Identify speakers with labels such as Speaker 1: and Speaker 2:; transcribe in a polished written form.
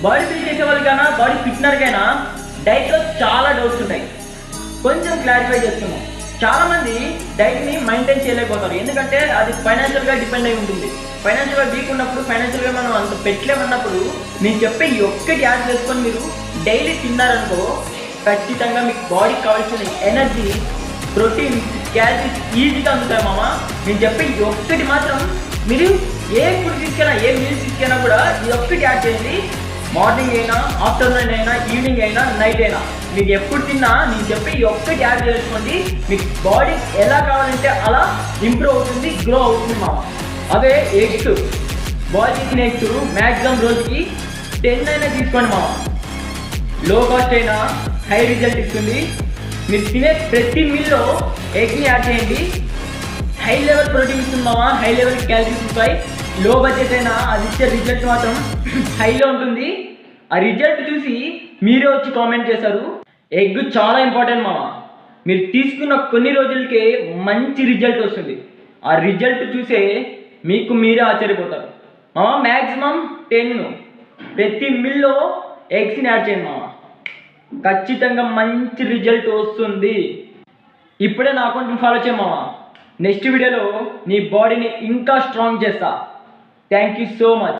Speaker 1: Body build చేసే వాళ్ళకైనా body ఫిట్నర్కైనా డైట్లో చాలా డౌట్స్ ఉంటాయి. కొంచెం క్లారిఫై చేస్తున్నాం. చాలామంది డైట్ని మెయింటైన్ చేయలేకపోతారు, ఎందుకంటే అది ఫైనాన్షియల్గా డిపెండ్ అయి ఉంటుంది. ఫైనాన్షియల్గా వీక్ ఉన్నప్పుడు, ఫైనాన్షియల్గా మనం అంత పెట్టలేమన్నప్పుడు నేను చెప్పే ఈ ఒక్కటి యాడ్ చేసుకొని మీరు డైలీ తిన్నారనుకో, ఖచ్చితంగా మీకు బాడీకి కావాల్సిన ఎనర్జీ, ప్రోటీన్, క్యాలరీస్ ఈజీగా అందుతాయి మామ. నేను చెప్పే ఈ ఒక్కటి మాత్రం మీరు ఏ ఫుడ్ తీసుకెళ్ళినా, ఏ మీల్స్ తీసుకెళ్ళినా కూడా ఈ ఒక్కటి యాడ్ చేయండి. మార్నింగ్ అయినా, ఆఫ్టర్నూన్ అయినా, ఈవినింగ్ అయినా, నైట్ అయినా, మీకు ఎప్పుడు తిన్నా నేను చెప్పి ఈ ఒక్కటి యాడ్ చేసుకోండి. మీకు బాడీ ఎలా కావాలంటే అలా ఇంప్రూవ్ అవుతుంది, గ్రో అవుతుంది మామ. అదే ఎగ్స్, బాడీ తినే ఎగ్స్ మ్యాక్సిమం రోజుకి 10 అయినా తీసుకోండి మామ. లో కాస్ట్ అయినా హై రిజల్ట్ ఇస్తుంది. మీరు తినే ప్రతి మీల్లో ఎగ్ని యాడ్ చేయండి. హై లెవెల్ ప్రోటీన్ ఇస్తుంది మామ, హై లెవెల్ క్యాలరీస్ ఉంటాయి. లో బడ్జెట్ అయినా అది ఇచ్చే రిజల్ట్ మాత్రం హైలో ఉంటుంది. ఆ రిజల్ట్ చూసి మీరే వచ్చి కామెంట్ చేశారు. ఎగ్ చాలా ఇంపార్టెంట్ మామ. మీరు తీసుకున్న కొన్ని రోజులకే మంచి రిజల్ట్ వస్తుంది. ఆ రిజల్ట్ చూసే మీకు మీరే ఆశ్చర్యపోతారు మామ. మ్యాక్సిమం 10 ప్రతి మిల్లో ఎగ్స్ని యాడ్ చేయండి మామ, ఖచ్చితంగా మంచి రిజల్ట్ వస్తుంది. ఇప్పుడే నా అకౌంట్ని ఫాలో చేయ మామ. నెక్స్ట్ వీడియోలో నీ బాడీని ఇంకా స్ట్రాంగ్ చేస్తా. Thank you so much.